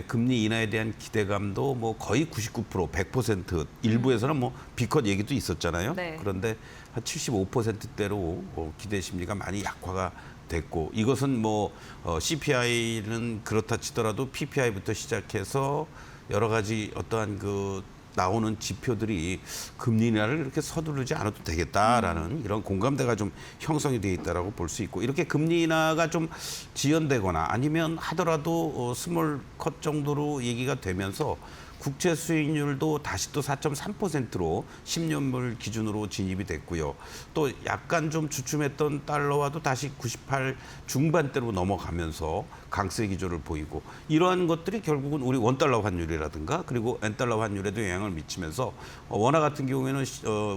금리 인하에 대한 기대감도 뭐 거의 99%, 100% 일부에서는 뭐 비컷 얘기도 있었잖아요. 네. 그런데 한 75%대로 기대 심리가 많이 약화가 됐고 이것은 뭐 CPI는 그렇다 치더라도 PPI부터 시작해서 여러 가지 어떠한 그 나오는 지표들이 금리 인하를 이렇게 서두르지 않아도 되겠다라는 이런 공감대가 좀 형성이 돼 있다라고 볼 수 있고 이렇게 금리 인하가 좀 지연되거나 아니면 하더라도 스몰 컷 정도로 얘기가 되면서 국채 수익률도 다시 또 4.3%로 10년물 기준으로 진입이 됐고요. 또 약간 좀 주춤했던 달러와도 다시 98 중반대로 넘어가면서 강세 기조를 보이고 이러한 것들이 결국은 우리 원달러 환율이라든가 그리고 엔달러 환율에도 영향을 미치면서 원화 같은 경우에는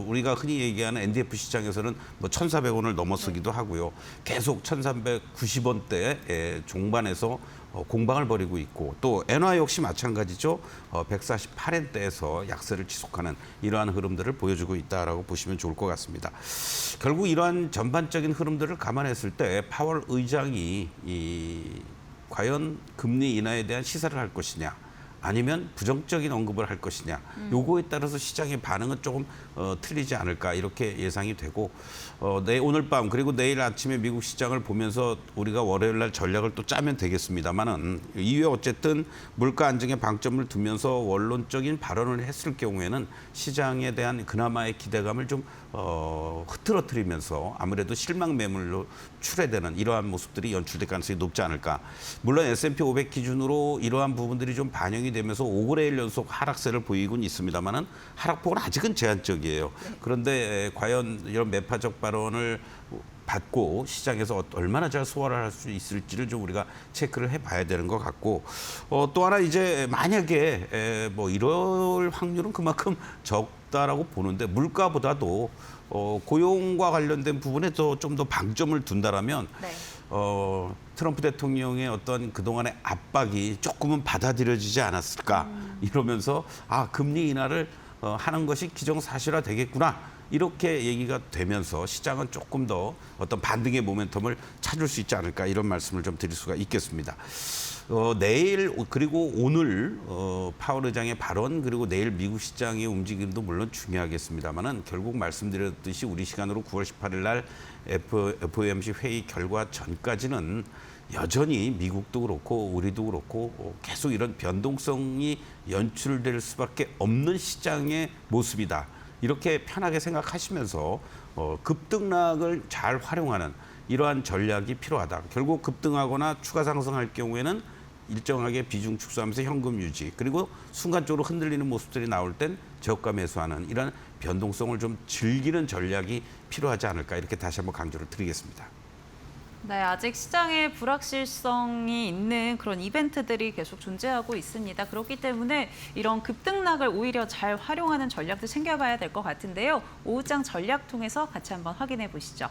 우리가 흔히 얘기하는 NDF 시장에서는 뭐 1,400원을 넘어서기도 하고요. 계속 1,390원대 종반에서 공방을 벌이고 있고 또 엔화 역시 마찬가지죠. 148엔대에서 약세를 지속하는 이러한 흐름들을 보여주고 있다라고 보시면 좋을 것 같습니다. 결국 이러한 전반적인 흐름들을 감안했을 때 파월 의장이 과연 금리 인하에 대한 시사를 할 것이냐 아니면 부정적인 언급을 할 것이냐 요거에 따라서 시장의 반응은 조금 틀리지 않을까 이렇게 예상이 되고 오늘 밤 그리고 내일 아침에 미국 시장을 보면서 우리가 월요일 날 전략을 또 짜면 되겠습니다만은 이후에 어쨌든 물가 안정에 방점을 두면서 원론적인 발언을 했을 경우에는 시장에 대한 그나마의 기대감을 좀 흐트러뜨리면서 아무래도 실망 매물로 출회되는 이러한 모습들이 연출될 가능성이 높지 않을까. 물론 S&P 500 기준으로 이러한 부분들이 좀 반영이 되면서 5거래일 연속 하락세를 보이곤 있습니다만은 하락폭은 아직은 제한적이에요. 그런데 과연 이런 매파적 발언을 받고 시장에서 얼마나 잘 소화를 할 수 있을지를 좀 우리가 체크를 해봐야 되는 것 같고 또 하나 이제 만약에 뭐 이럴 확률은 그만큼 적다라고 보는데 물가보다도 고용과 관련된 부분에 좀 더 방점을 둔다라면 네. 트럼프 대통령의 어떤 그동안의 압박이 조금은 받아들여지지 않았을까 이러면서 금리 인하를 하는 것이 기정사실화 되겠구나 이렇게 얘기가 되면서 시장은 조금 더 어떤 반등의 모멘텀을 찾을 수 있지 않을까 이런 말씀을 좀 드릴 수가 있겠습니다. 내일 그리고 오늘 파월 의장의 발언 그리고 내일 미국 시장의 움직임도 물론 중요하겠습니다만은 결국 말씀드렸듯이 우리 시간으로 9월 18일 날 FOMC 회의 결과 전까지는 여전히 미국도 그렇고 우리도 그렇고 계속 이런 변동성이 연출될 수밖에 없는 시장의 모습이다. 이렇게 편하게 생각하시면서 급등락을 잘 활용하는 이러한 전략이 필요하다. 결국 급등하거나 추가 상승할 경우에는 일정하게 비중 축소하면서 현금 유지 그리고 순간적으로 흔들리는 모습들이 나올 땐 저가 매수하는 이런 변동성을 좀 즐기는 전략이 필요하지 않을까 이렇게 다시 한번 강조를 드리겠습니다. 네, 아직 시장에 불확실성이 있는 그런 이벤트들이 계속 존재하고 있습니다. 그렇기 때문에 이런 급등락을 오히려 잘 활용하는 전략도 챙겨봐야 될 것 같은데요. 오후장 전략 통해서 같이 한번 확인해 보시죠.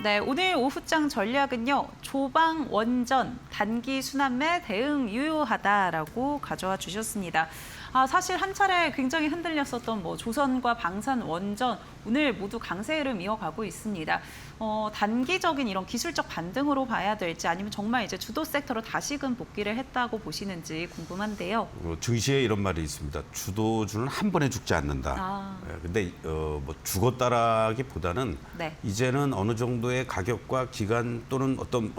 네, 오늘 오후장 전략은요. 조방 원전 단기 순환매 대응 유효하다라고 가져와 주셨습니다. 사실 한 차례 굉장히 흔들렸었던 조선과 방산 원전 오늘 모두 강세 흐름 이어가고 있습니다. 단기적인 이런 기술적 반등으로 봐야 될지 아니면 정말 이제 주도 섹터로 다시금 복귀를 했다고 보시는지 궁금한데요. 증시에 이런 말이 있습니다. 주도주는 한 번에 죽지 않는다. 근데 뭐 죽었다라기보다는 네. 이제는 어느 정도의 가격과 기간 또는 어떤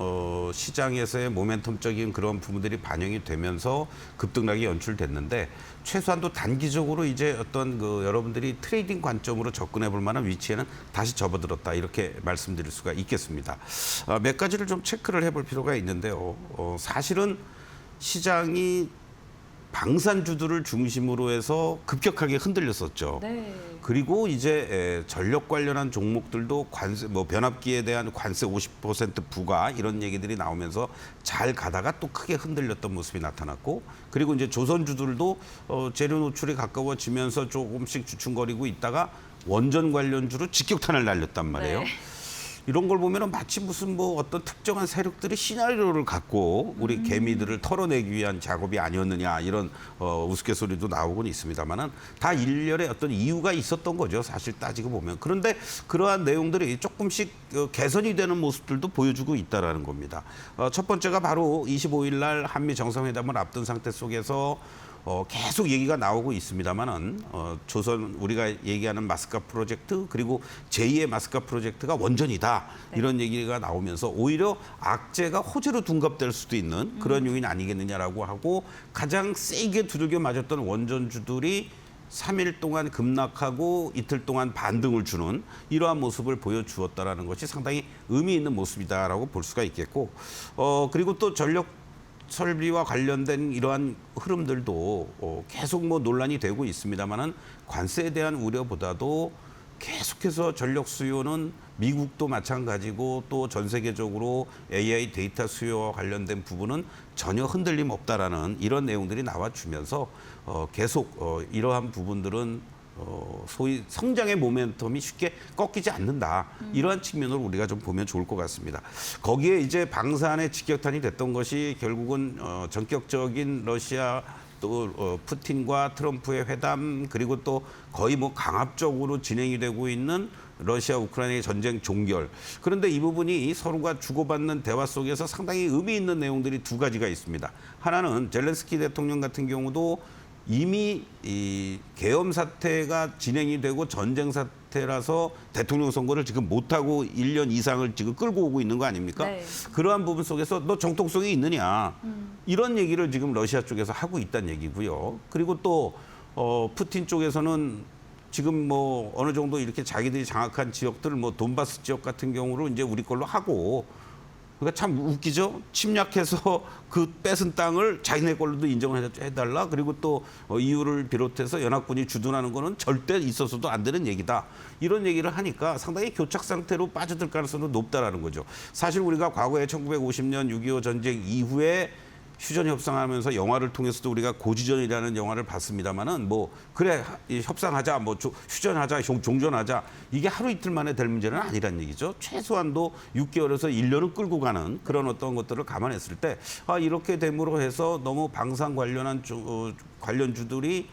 시장에서의 모멘텀적인 그런 부분들이 반영이 되면서 급등락이 연출됐는데 최소한도 단기적으로 이제 어떤 여러분들이 트레이딩 관점으로 접근해 볼 만한 위치에는 다시 접어들었다 이렇게 말씀드릴 수가 있겠습니다. 몇 가지를 좀 체크를 해볼 필요가 있는데요. 사실은 시장이 방산주들을 중심으로 해서 급격하게 흔들렸었죠. 네. 그리고 이제 전력 관련한 종목들도 관세, 변압기에 대한 관세 50% 부과 이런 얘기들이 나오면서 잘 가다가 또 크게 흔들렸던 모습이 나타났고, 그리고 이제 조선주들도 재료 노출이 가까워지면서 조금씩 주춤거리고 있다가 원전 관련주로 직격탄을 날렸단 말이에요. 네. 이런 걸 보면은 마치 무슨 어떤 특정한 세력들이 시나리오를 갖고 우리 개미들을 털어내기 위한 작업이 아니었느냐 이런 우스갯소리도 나오곤 있습니다만은 다 일련의 어떤 이유가 있었던 거죠. 사실 따지고 보면. 그런데 그러한 내용들이 조금씩 개선이 되는 모습들도 보여주고 있다라는 겁니다. 첫 번째가 바로 25일 날 한미 정상회담을 앞둔 상태 속에서 계속 얘기가 나오고 있습니다만은 조선 우리가 얘기하는 마스카 프로젝트 그리고 제2의 마스카 프로젝트가 원전이다 이런 얘기가 나오면서 오히려 악재가 호재로 둔갑될 수도 있는 그런 요인 아니겠느냐라고 하고 가장 세게 두들겨 맞았던 원전주들이 3일 동안 급락하고 이틀 동안 반등을 주는 이러한 모습을 보여주었다라는 것이 상당히 의미 있는 모습이다라고 볼 수가 있겠고 그리고 또 전력 설비와 관련된 이러한 흐름들도 계속 논란이 되고 있습니다만은 관세에 대한 우려보다도 계속해서 전력 수요는 미국도 마찬가지고 또 전 세계적으로 AI 데이터 수요와 관련된 부분은 전혀 흔들림 없다라는 이런 내용들이 나와주면서 계속 이러한 부분들은 소위 성장의 모멘텀이 쉽게 꺾이지 않는다. 이러한 측면으로 우리가 좀 보면 좋을 것 같습니다. 거기에 이제 방산의 직격탄이 됐던 것이 결국은 전격적인 러시아 또 푸틴과 트럼프의 회담 그리고 또 거의 강압적으로 진행이 되고 있는 러시아 우크라이나의 전쟁 종결. 그런데 이 부분이 서로가 주고받는 대화 속에서 상당히 의미 있는 내용들이 두 가지가 있습니다. 하나는 젤렌스키 대통령 같은 경우도 이미 이 계엄 사태가 진행이 되고 전쟁 사태라서 대통령 선거를 지금 못하고 1년 이상을 지금 끌고 오고 있는 거 아닙니까? 네. 그러한 부분 속에서 너 정통성이 있느냐 이런 얘기를 지금 러시아 쪽에서 하고 있다는 얘기고요. 그리고 또 푸틴 쪽에서는 지금 어느 정도 이렇게 자기들이 장악한 지역들 돈바스 지역 같은 경우로 이제 우리 걸로 하고 그러니까 참 웃기죠. 침략해서 그 뺏은 땅을 자기네 걸로도 인정을 해달라. 그리고 또 EU를 비롯해서 연합군이 주둔하는 거는 절대 있어서도 안 되는 얘기다. 이런 얘기를 하니까 상당히 교착 상태로 빠져들 가능성도 높다라는 거죠. 사실 우리가 과거에 1950년 6.25 전쟁 이후에 휴전 협상하면서 영화를 통해서도 우리가 고지전이라는 영화를 봤습니다만은 그래 협상하자 휴전하자 종전하자 이게 하루 이틀 만에 될 문제는 아니란 얘기죠. 최소한도 6개월에서 1년은 끌고 가는 그런 어떤 것들을 감안했을 때 이렇게 됨으로 해서 너무 방산 관련한 관련주들이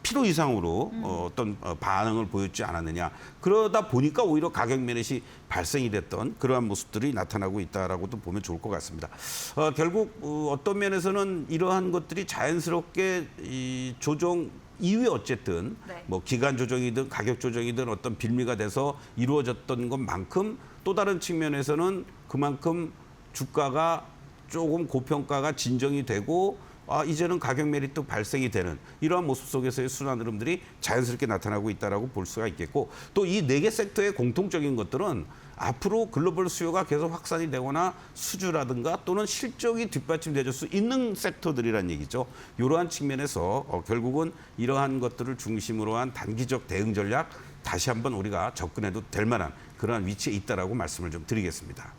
필요 이상으로 어떤 반응을 보였지 않았느냐. 그러다 보니까 오히려 가격 매릿이 발생이 됐던 그러한 모습들이 나타나고 있다라고도 보면 좋을 것 같습니다. 결국 어떤 면에서는 이러한 것들이 자연스럽게 이 조정 이후에 어쨌든 네. 기간 조정이든 가격 조정이든 어떤 빌미가 돼서 이루어졌던 것만큼 또 다른 측면에서는 그만큼 주가가 조금 고평가가 진정이 되고 이제는 가격 메리트 발생이 되는 이러한 모습 속에서의 순환 흐름들이 자연스럽게 나타나고 있다라고 볼 수가 있겠고 또 이 네 개 섹터의 공통적인 것들은 앞으로 글로벌 수요가 계속 확산이 되거나 수주라든가 또는 실적이 뒷받침될 수 있는 섹터들이란 얘기죠. 이러한 측면에서 결국은 이러한 것들을 중심으로 한 단기적 대응 전략 다시 한번 우리가 접근해도 될 만한 그러한 위치에 있다라고 말씀을 좀 드리겠습니다.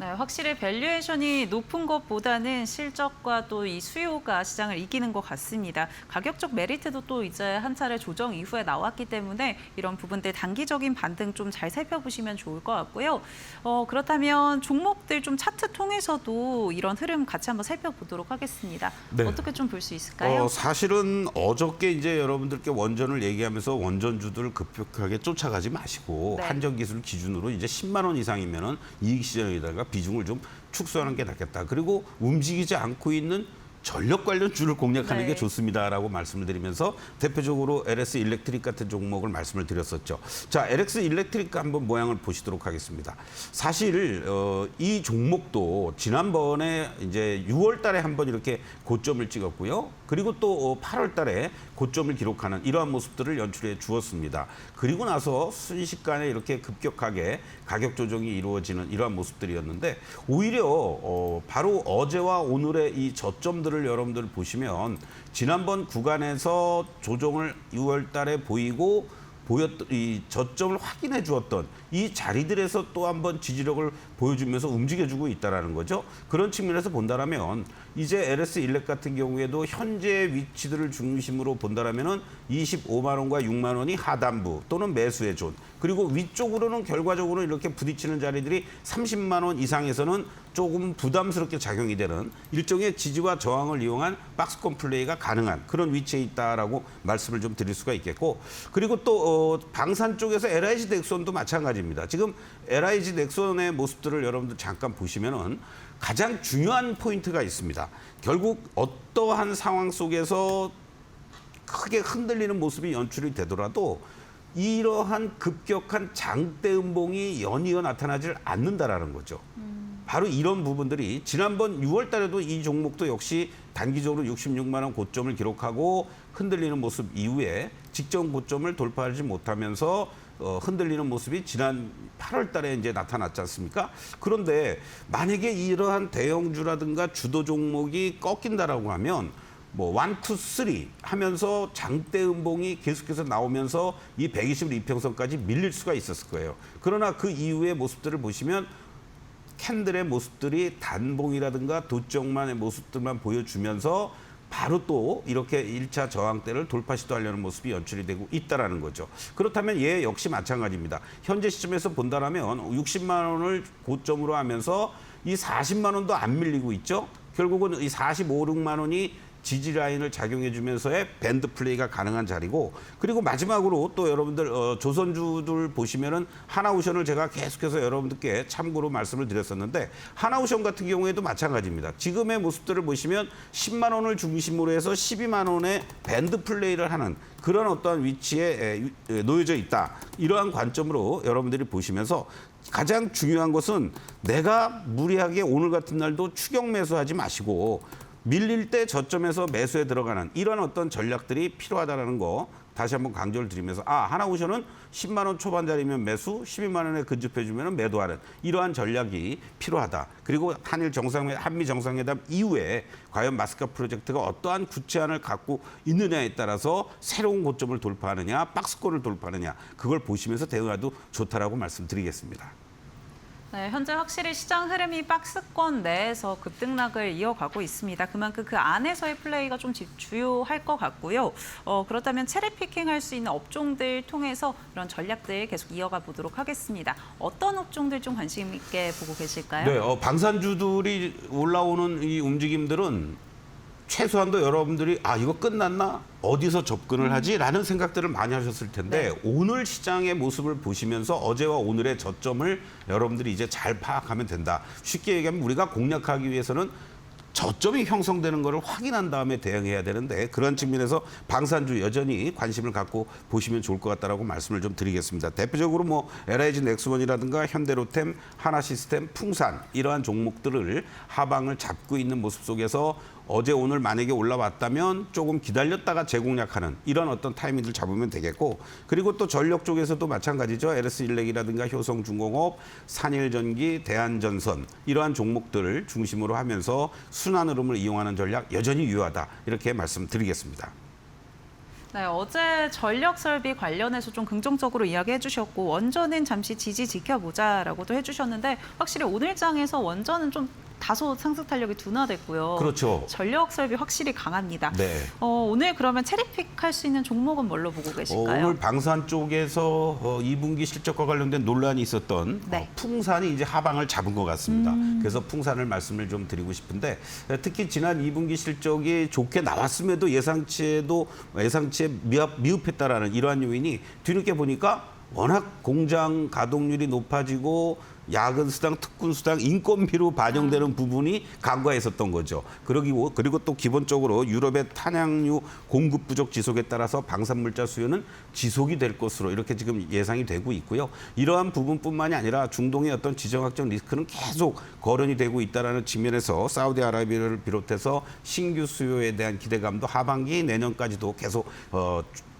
네, 확실히 밸류에이션이 높은 것보다는 실적과 또 이 수요가 시장을 이기는 것 같습니다. 가격적 메리트도 또 이제 한 차례 조정 이후에 나왔기 때문에 이런 부분들 단기적인 반등 좀 잘 살펴보시면 좋을 것 같고요. 그렇다면 종목들 좀 차트 통해서도 이런 흐름 같이 한번 살펴보도록 하겠습니다. 네. 어떻게 좀 볼 수 있을까요? 사실은 어저께 이제 여러분들께 원전을 얘기하면서 원전주들을 급격하게 쫓아가지 마시고 네. 한전기술 기준으로 이제 10만 원 이상이면은 이익 시장에다가 비중을 좀 축소하는 게 낫겠다. 그리고 움직이지 않고 있는 전력 관련주를 공략하는 네. 게 좋습니다라고 말씀을 드리면서 대표적으로 LS 일렉트릭 같은 종목을 말씀을 드렸었죠. 자, LS 일렉트릭 한번 모양을 보시도록 하겠습니다. 사실 이 종목도 지난번에 이제 6월 달에 한번 이렇게 고점을 찍었고요. 그리고 또 8월 달에 고점을 기록하는 이러한 모습들을 연출해 주었습니다. 그리고 나서 순식간에 이렇게 급격하게 가격 조정이 이루어지는 이러한 모습들이었는데 오히려 바로 어제와 오늘의 이 저점들을 여러분들 보시면 지난번 구간에서 조정을 6월 달에 보이고 보였던 이 저점을 확인해 주었던 이 자리들에서 또 한번 지지력을 보여주면서 움직여주고 있다라는 거죠. 그런 측면에서 본다라면 이제 LS 일렉 같은 경우에도 현재 위치들을 중심으로 본다라면은 25만 원과 6만 원이 하단부 또는 매수의 존. 그리고 위쪽으로는 결과적으로 이렇게 부딪히는 자리들이 30만 원 이상에서는 조금 부담스럽게 작용이 되는 일종의 지지와 저항을 이용한 박스권 플레이가 가능한 그런 위치에 있다라고 말씀을 좀 드릴 수가 있겠고, 그리고 또 방산 쪽에서 LIG 넥슨도 마찬가지입니다. 지금 LIG 넥슨의 모습들을 여러분들 잠깐 보시면은 가장 중요한 포인트가 있습니다. 결국 어떠한 상황 속에서 크게 흔들리는 모습이 연출이 되더라도 이러한 급격한 장대 음봉이 연이어 나타나질 않는다라는 거죠. 바로 이런 부분들이 지난번 6월 달에도 이 종목도 역시 단기적으로 66만 원 고점을 기록하고 흔들리는 모습 이후에 직전 고점을 돌파하지 못하면서 흔들리는 모습이 지난 8월 달에 이제 나타났지 않습니까? 그런데 만약에 이러한 대형주라든가 주도 종목이 꺾인다라고 하면 뭐 1, 2, 3 하면서 장대 음봉이 계속해서 나오면서 이 120일 이평선까지 밀릴 수가 있었을 거예요. 그러나 그 이후의 모습들을 보시면 캔들의 모습들이 단봉이라든가 도적만의 모습들만 보여주면서 바로 또 이렇게 1차 저항대를 돌파 시도하려는 모습이 연출이 되고 있다는 거죠. 그렇다면 얘 역시 마찬가지입니다. 현재 시점에서 본다라면 60만 원을 고점으로 하면서 이 40만 원도 안 밀리고 있죠. 결국은 이 45, 6만 원이 지지 라인을 작용해 주면서의 밴드 플레이가 가능한 자리고, 그리고 마지막으로 또 여러분들 조선주들 보시면은 하나오션을 제가 계속해서 여러분들께 참고로 말씀을 드렸었는데 하나오션 같은 경우에도 마찬가지입니다. 지금의 모습들을 보시면 10만 원을 중심으로 해서 12만 원의 밴드 플레이를 하는 그런 어떠한 위치에 놓여져 있다. 이러한 관점으로 여러분들이 보시면서 가장 중요한 것은 내가 무리하게 오늘 같은 날도 추격 매수하지 마시고 밀릴 때 저점에서 매수에 들어가는 이런 어떤 전략들이 필요하다는 거 다시 한번 강조를 드리면서 하나오션은 10만 원 초반짜리면 매수, 12만 원에 근접해주면 매도하는 이러한 전략이 필요하다. 그리고 한미 정상회담 이후에 과연 마스크 프로젝트가 어떠한 구체안을 갖고 있느냐에 따라서 새로운 고점을 돌파하느냐, 박스권을 돌파하느냐 그걸 보시면서 대응해도 좋다라고 말씀드리겠습니다. 네, 현재 확실히 시장 흐름이 박스권 내에서 급등락을 이어가고 있습니다. 그만큼 그 안에서의 플레이가 좀 주요할 것 같고요. 그렇다면 체리 피킹할 수 있는 업종들 통해서 이런 전략들 계속 이어가 보도록 하겠습니다. 어떤 업종들 좀 관심 있게 보고 계실까요? 네, 방산주들이 올라오는 이 움직임들은 최소한도 여러분들이 이거 끝났나? 어디서 접근을 하지? 라는 생각들을 많이 하셨을 텐데 오늘 시장의 모습을 보시면서 어제와 오늘의 저점을 여러분들이 이제 잘 파악하면 된다. 쉽게 얘기하면 우리가 공략하기 위해서는 저점이 형성되는 것을 확인한 다음에 대응해야 되는데 그런 측면에서 방산주 여전히 관심을 갖고 보시면 좋을 것 같다라고 말씀을 좀 드리겠습니다. 대표적으로 뭐 LIG 넥스원이라든가 현대로템, 하나시스템, 풍산 이러한 종목들을 하방을 잡고 있는 모습 속에서 어제 오늘 만약에 올라왔다면 조금 기다렸다가 재공략하는 이런 어떤 타이밍을 잡으면 되겠고, 그리고 또 전력 쪽에서도 마찬가지죠. LS 일렉이라든가 효성중공업, 산일전기, 대한전선 이러한 종목들을 중심으로 하면서 순환 흐름을 이용하는 전략 여전히 유효하다 이렇게 말씀드리겠습니다. 네, 어제 전력 설비 관련해서 좀 긍정적으로 이야기해 주셨고 원전은 잠시 지지 지켜보자라고도 해주셨는데 확실히 오늘 장에서 원전은 좀 다소 상승 탄력이 둔화됐고요. 그렇죠. 전력 설비 확실히 강합니다. 네. 오늘 그러면 체리픽할 수 있는 종목은 뭘로 보고 계실까요? 오늘 방산 쪽에서 2분기 실적과 관련된 논란이 있었던 네. 풍산이 이제 하방을 잡은 것 같습니다. 그래서 풍산을 말씀을 좀 드리고 싶은데 특히 지난 2분기 실적이 좋게 나왔음에도 예상치에 미흡했다라는 이러한 요인이 뒤늦게 보니까 워낙 공장 가동률이 높아지고 야근 수당, 특근 수당, 인건비로 반영되는 부분이 간과했었던 거죠. 그리고 또 기본적으로 유럽의 탄약류 공급 부족 지속에 따라서 방산물자 수요는 지속이 될 것으로 이렇게 지금 예상이 되고 있고요. 이러한 부분뿐만이 아니라 중동의 어떤 지정학적 리스크는 계속 거론이 되고 있다는 측면에서 사우디아라비아를 비롯해서 신규 수요에 대한 기대감도 하반기 내년까지도 계속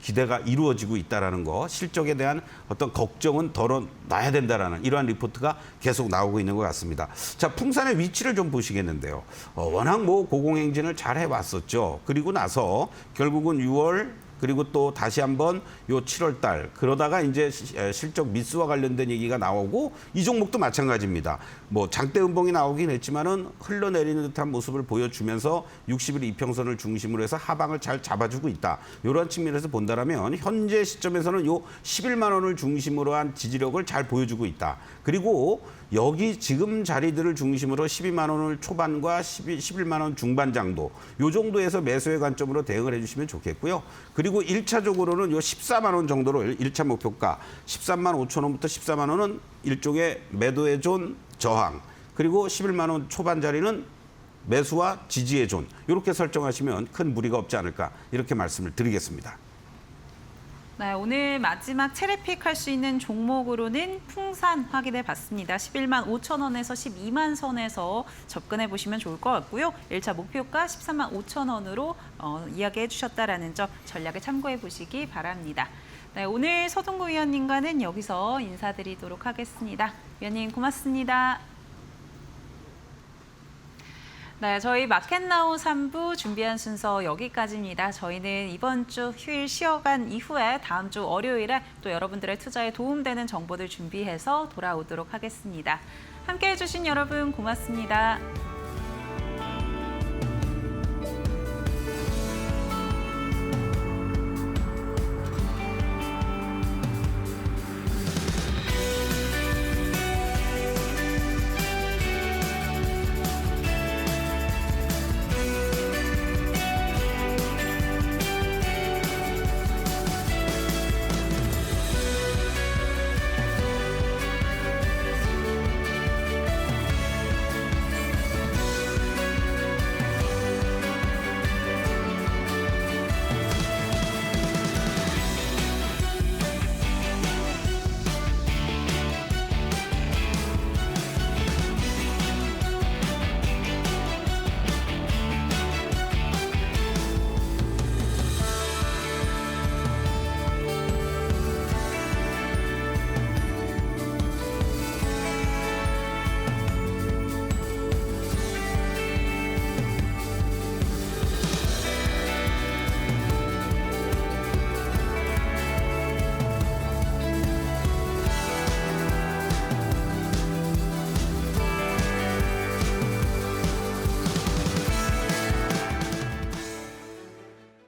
기대가 이루어지고 있다는 거, 실적에 대한 어떤 걱정은 덜어놔야 된다는 이러한 리포트가 계속 나오고 있는 것 같습니다. 자, 풍산의 위치를 좀 보시겠는데요. 워낙 고공행진을 잘 해왔었죠. 그리고 나서 결국은 6월 그리고 또 다시 한번 요 7월 달 그러다가 이제 실적 미스와 관련된 얘기가 나오고 이 종목도 마찬가지입니다. 장대 음봉이 나오긴 했지만은 흘러내리는 듯한 모습을 보여주면서 60일 이평선을 중심으로 해서 하방을 잘 잡아주고 있다. 이런 측면에서 본다라면 현재 시점에서는 요 11만 원을 중심으로 한 지지력을 잘 보여주고 있다. 그리고 여기 지금 자리들을 중심으로 12만 원을 초반과 11만 원 중반 정도 요 정도에서 매수의 관점으로 대응을 해주시면 좋겠고요. 그리고 1차적으로는 요 14만 원 정도로 1차 목표가 13만 5천 원부터 14만 원은 일종의 매도의 존 저항 그리고 11만 원 초반 자리는 매수와 지지의 존 이렇게 설정하시면 큰 무리가 없지 않을까 이렇게 말씀을 드리겠습니다. 네, 오늘 마지막 체리픽 할 수 있는 종목으로는 풍산 확인해 봤습니다. 11만 5천 원에서 12만 선에서 접근해 보시면 좋을 것 같고요. 1차 목표가 13만 5천 원으로 이야기해 주셨다라는 점 전략에 참고해 보시기 바랍니다. 네, 오늘 서동구 위원님과는 여기서 인사드리도록 하겠습니다. 위원님 고맙습니다. 네, 저희 마켓나우 3부 준비한 순서 여기까지입니다. 저희는 이번 주 휴일 쉬어간 이후에 다음 주 월요일에 또 여러분들의 투자에 도움되는 정보들 준비해서 돌아오도록 하겠습니다. 함께해 주신 여러분 고맙습니다.